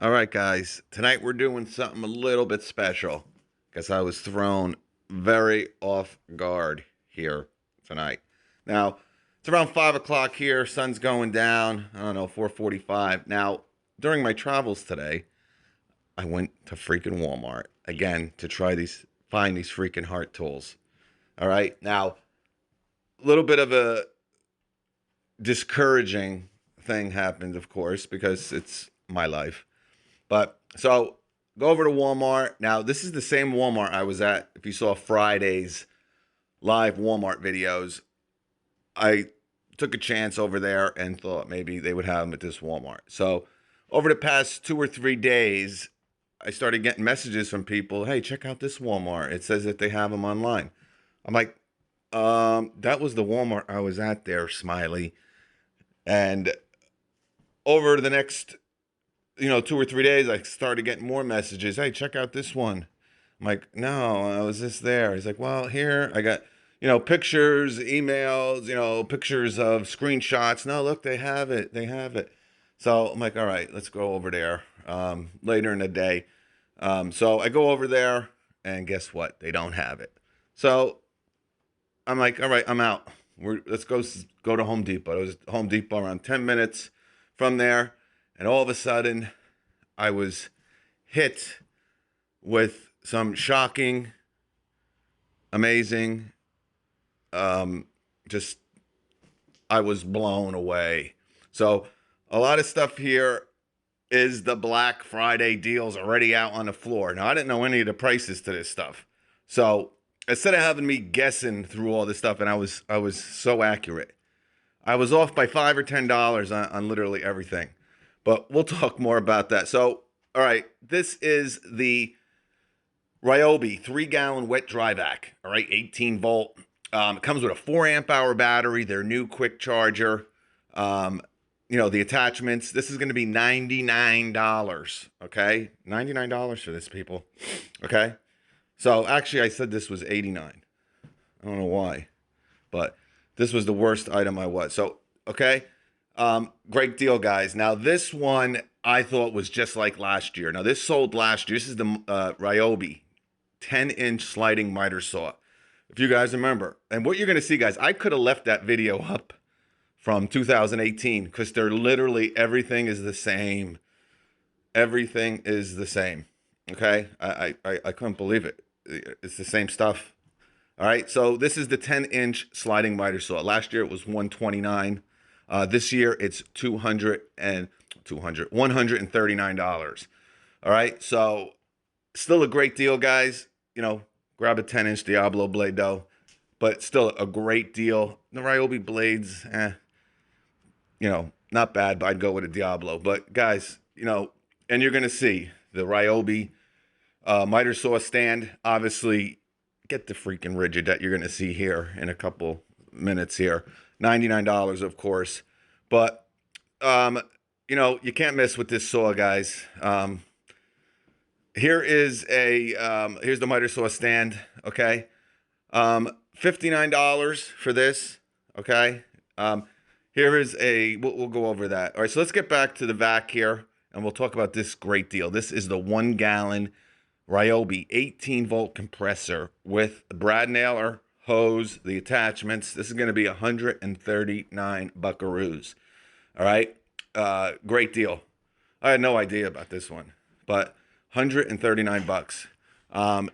All right, guys. Tonight we're doing something a little bit special because I was thrown very off guard here tonight. Now, it's around 5 o'clock here. Sun's going down. I don't know, 4:45. Now, during my travels today, I went to freaking Walmart again to find these freaking heart tools. All right. Now, a little bit of a discouraging thing happened, of course, because it's my life. But so go over to Walmart. Now, this is the same Walmart I was at. If you saw Friday's live Walmart videos, I took a chance over there and thought maybe they would have them at this Walmart. So over the past 2 or 3 days, I started getting messages from people. Hey, check out this Walmart. It says that they have them online. I'm like, that was the Walmart I was at there, Smiley. And over the next 2 or 3 days, I started getting more messages. Hey, check out this one. I'm like, no, I was just there. He's like, well, here I got, pictures, emails, pictures of screenshots. No, look, they have it. They have it. So I'm like, all right, let's go over there later in the day. So I go over there, and guess what? They don't have it. So I'm like, all right, I'm out. Let's go to Home Depot. It was Home Depot around 10 minutes from there. And all of a sudden, I was hit with some shocking, amazing, just, I was blown away. So, a lot of stuff here is the Black Friday deals already out on the floor. Now, I didn't know any of the prices to this stuff. So, instead of having me guessing through all this stuff, and I was so accurate, I was off by $5 or $10 on literally everything. But we'll talk more about that. So, all right, this is the Ryobi 3-gallon wet dry vac. All right, 18 volt. It comes with a 4 amp hour battery, their new quick charger. The attachments. This is going to be $99. Okay, $99 for this, people. Okay, so actually, I said this was $89. I don't know why, but this was the worst item I was. So, okay. Great deal, guys. Now, this one I thought was just like last year. Now, this sold last year. This is the Ryobi 10-inch sliding miter saw. If you guys remember. And what you're going to see, guys, I could have left that video up from 2018 because they're literally, everything is the same. Everything is the same. Okay? I couldn't believe it. It's the same stuff. All right? So this is the 10-inch sliding miter saw. Last year it was $129. This year it's $139. All right, so still a great deal, guys. Grab a 10-inch Diablo blade though, but still a great deal. The Ryobi blades, not bad, but I'd go with a Diablo. But guys, and you're gonna see the Ryobi miter saw stand. Obviously, get the freaking Ridgid that you're gonna see here in a couple minutes here. $99, of course. But, you can't mess with this saw, guys. Here's the miter saw stand, okay? $59 for this, okay? Here is we'll go over that. All right, so let's get back to the vac here, and we'll talk about this great deal. This is the 1-gallon Ryobi 18-volt compressor with the brad nailer, hose, the attachments. This is going to be 139 buckaroos. All right, great deal. I had no idea about this one, but 139 bucks.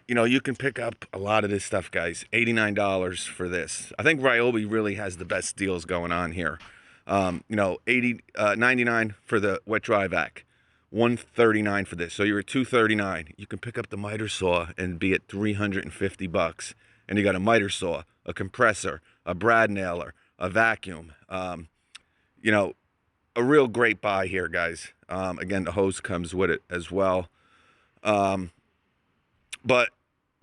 You can pick up a lot of this stuff, guys. $89 for this. I think Ryobi really has the best deals going on here. 99 for the wet dry vac. 139 for this. So you're at 239. You can pick up the miter saw and be at 350 bucks. And you got a miter saw, a compressor, a brad nailer, a vacuum. A real great buy here, guys. Again, the hose comes with it as well. But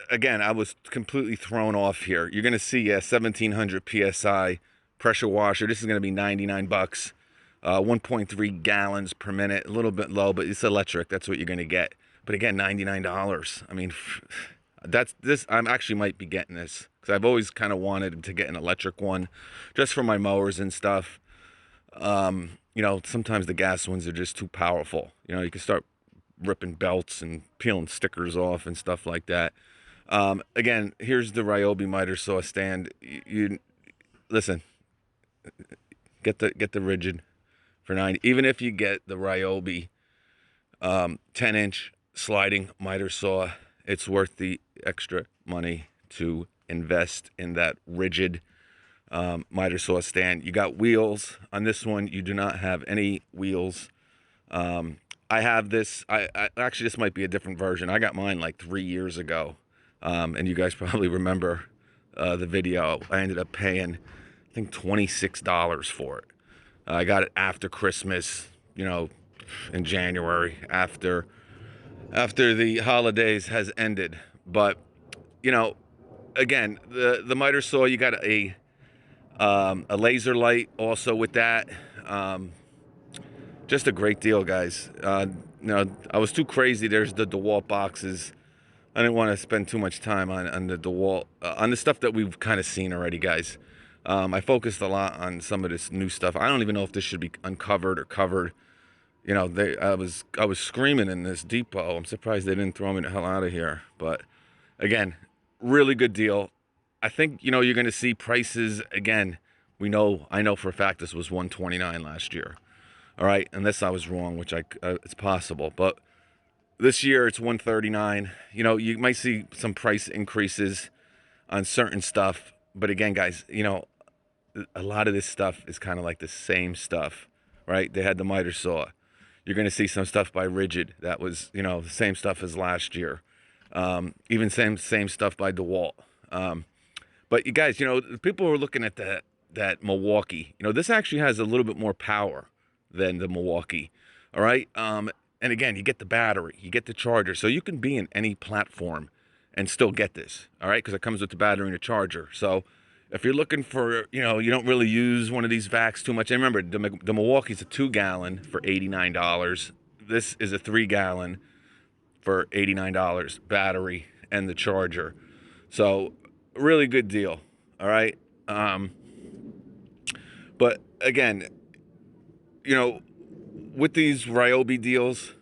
again, I was completely thrown off here. You're going to see 1700 PSI pressure washer. This is going to be 99 bucks. 1.3 gallons per minute, a little bit low, but it's electric. That's what you're going to get. But again, $99. I mean, that's this. I actually might be getting this because I've always kind of wanted to get an electric one just for my mowers and stuff. Sometimes the gas ones are just too powerful. You can start ripping belts and peeling stickers off and stuff like that. Again, here's the Ryobi miter saw stand. You listen, get the Ridgid for 90. Even if you get the Ryobi 10-inch sliding miter saw, it's worth the extra money to invest in that Ridgid miter saw stand. You got wheels on this one. You do not have any wheels. I have this. I actually, this might be a different version. I got mine like 3 years ago, and you guys probably remember the video. I ended up paying, I think, $26 for it. I got it after Christmas, you know, in January, after the holidays has ended. But you know, again, the miter saw, you got a laser light also with that. Just a great deal, guys. You know, I was too crazy. There's the DeWalt boxes. I didn't want to spend too much time on the DeWalt, on the stuff that we've kind of seen already, guys. I focused a lot on some of this new stuff. I don't even know if this should be uncovered or covered. You know, I was screaming in this depot. I'm surprised they didn't throw me the hell out of here. But again, really good deal. I think, you know, you're going to see prices again. I know for a fact this was $129 last year. All right, unless I was wrong, which it's possible. But this year it's $139. You know, you might see some price increases on certain stuff. But again, guys, you know, a lot of this stuff is kind of like the same stuff, right? They had the miter saw. You're going to see some stuff by Ridgid that was, you know, the same stuff as last year. Even same stuff by DeWalt. But you guys, you know, people are looking at that Milwaukee. You know, this actually has a little bit more power than the Milwaukee. All right. And again, you get the battery, you get the charger, so you can be in any platform and still get this. All right, because it comes with the battery and the charger. So if you're looking for, you know, you don't really use one of these vacs too much. And remember, the Milwaukee's a 2-gallon for $89. This is a 3-gallon for $89, battery and the charger. So really good deal. All right. But again, you know, with these Ryobi deals,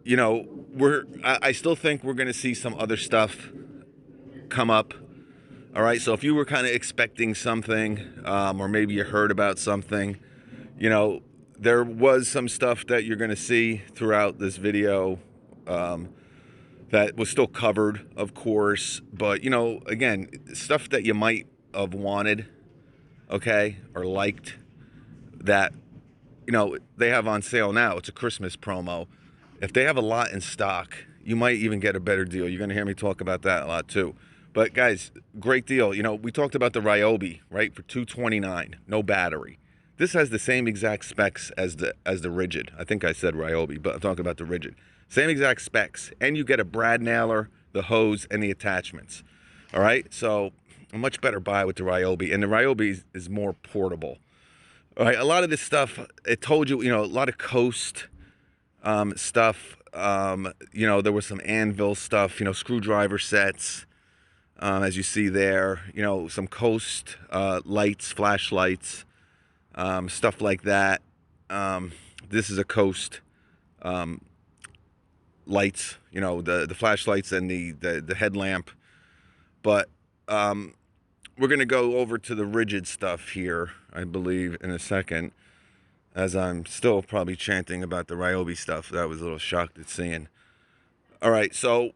you know, I still think we're going to see some other stuff come up. All right, so if you were kind of expecting something, or maybe you heard about something, you know, there was some stuff that you're going to see throughout this video that was still covered, of course. But, you know, again, stuff that you might have wanted, okay, or liked, that, you know, they have on sale now. It's a Christmas promo. If they have a lot in stock, you might even get a better deal. You're going to hear me talk about that a lot too. But guys, great deal. You know, we talked about the Ryobi, right, for $229, no battery. This has the same exact specs as the Ridgid. I think I said Ryobi, but I'm talking about the Ridgid. Same exact specs, and you get a brad nailer, the hose, and the attachments. All right, so a much better buy with the Ryobi, and the Ryobi is more portable. All right, a lot of this stuff, it told you, you know, a lot of Coast stuff. You know, there was some anvil stuff, you know, screwdriver sets, as you see there, you know, some Coast lights, flashlights, stuff like that. This is a Coast lights, you know, the flashlights and the headlamp. But we're going to go over to the Ridgid stuff here, I believe, in a second, as I'm still probably chanting about the Ryobi stuff that I was a little shocked at seeing. All right, so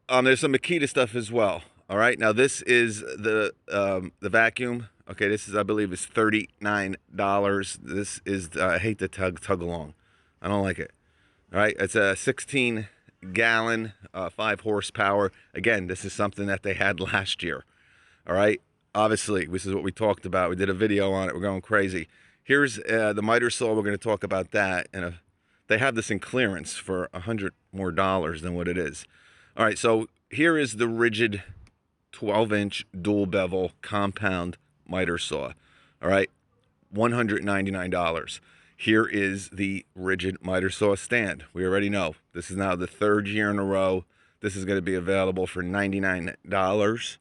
there's some Makita stuff as well. All right, now this is the vacuum. Okay, this is, I believe, is $39. This is, I hate the tug along. I don't like it. All right, it's a 16-gallon, 5 horsepower. Again, this is something that they had last year. All right, obviously, this is what we talked about. We did a video on it. We're going crazy. Here's the miter saw. We're going to talk about that. And they have this in clearance for $100 more than what it is. All right, so here is the Ridgid 12-inch dual bevel compound miter saw. All right, $199. Here is the Ridgid miter saw stand. We already know this is now the 3rd year in a row. This is going to be available for $99.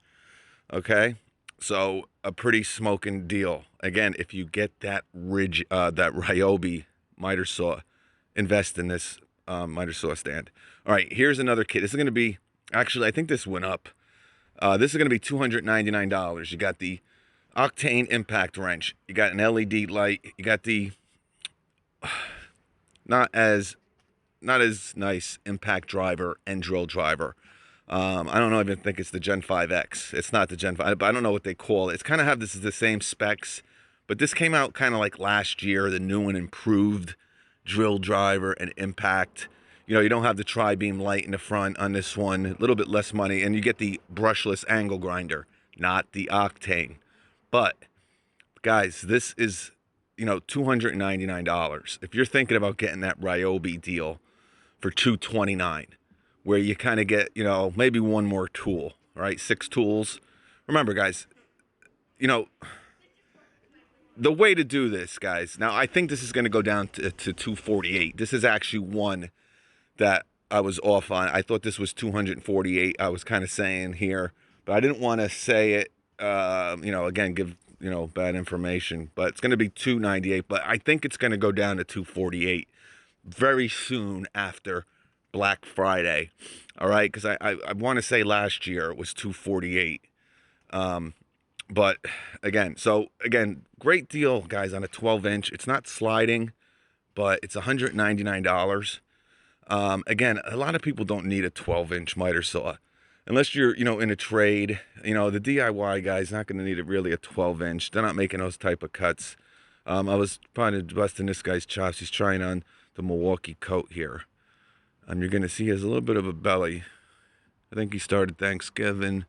Okay, so a pretty smoking deal. Again, if you get that Ryobi miter saw, invest in this miter saw stand. All right, here's another kit. This is going to be, actually, I think this went up. This is going to be $299. You got the Octane impact wrench. You got an LED light. You got the not as nice impact driver and drill driver. I don't know. I even think it's the Gen 5X. It's not the Gen 5, but I don't know what they call it. It's kind of have the same specs, but this came out kind of like last year. The new and improved drill driver and impact. You know, you don't have the tri-beam light in the front on this one. A little bit less money, and you get the brushless angle grinder, not the Octane. But guys, this is, you know, $299. If you're thinking about getting that Ryobi deal for $229, where you kind of get, you know, maybe one more tool, right? 6 tools. Remember, guys, you know, the way to do this, guys. Now, I think this is going to go down to $248. This is actually one that I was off on. I thought this was $248. I was kind of saying here, but I didn't want to say it. You know, again, give, you know, bad information. But it's going to be $298. But I think it's going to go down to $248 very soon after Black Friday. All right, because I want to say last year it was $248. But again, great deal, guys, on a 12-inch. It's not sliding, but it's $199. Again, a lot of people don't need a 12-inch miter saw. Unless you're, you know, in a trade. You know, the DIY guy's not going to need really a 12-inch. They're not making those type of cuts. I was probably busting this guy's chops. He's trying on the Milwaukee coat here. You're going to see he has a little bit of a belly. I think he started Thanksgiving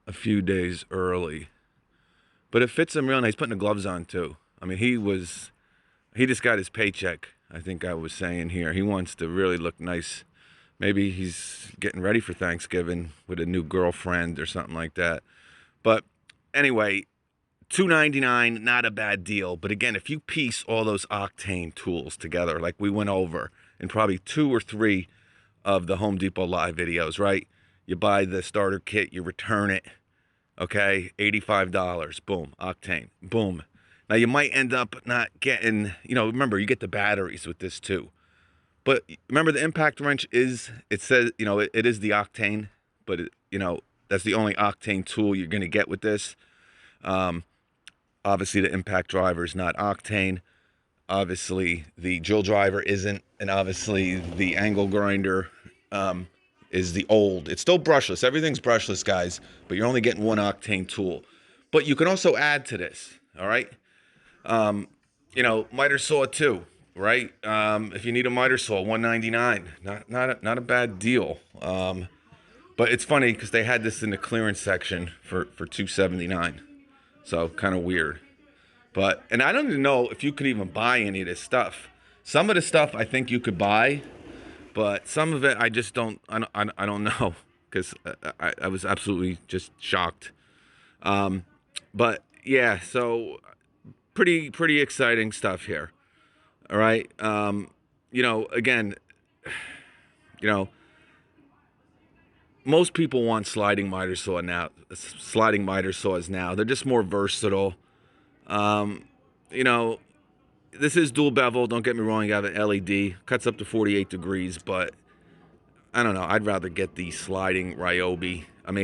a few days early. But it fits him real nice. He's putting the gloves on, too. I mean, he just got his paycheck, I think I was saying here. He wants to really look nice. Maybe he's getting ready for Thanksgiving with a new girlfriend or something like that. But anyway, $299, not a bad deal. But again, if you piece all those Octane tools together, like we went over in probably 2 or 3 of the Home Depot live videos, right? You buy the starter kit, you return it, okay? $85, boom, Octane, boom. Now, you might end up not getting, you know, remember, you get the batteries with this too. But remember, the impact wrench is, it says, you know, it is the Octane, but, you know, that's the only Octane tool you're going to get with this. Obviously, the impact driver is not Octane. Obviously, the drill driver isn't. And obviously, the angle grinder is the old. It's still brushless. Everything's brushless, guys. But you're only getting one Octane tool. But you can also add to this, all right? You know, miter saw too. Right? If you need a miter saw, $199. Not a bad deal. But it's funny because they had this in the clearance section for $279. So kind of weird. But, and I don't even know if you could even buy any of this stuff. Some of the stuff I think you could buy, but some of it I just don't. I don't know, because I was absolutely just shocked. But yeah, so pretty exciting stuff here. All right. You know, again, you know, most people want sliding miter saws now. They're just more versatile. You know, this is dual bevel. Don't get me wrong. You have an LED. Cuts up to 48 degrees, but I don't know. I'd rather get the sliding Ryobi.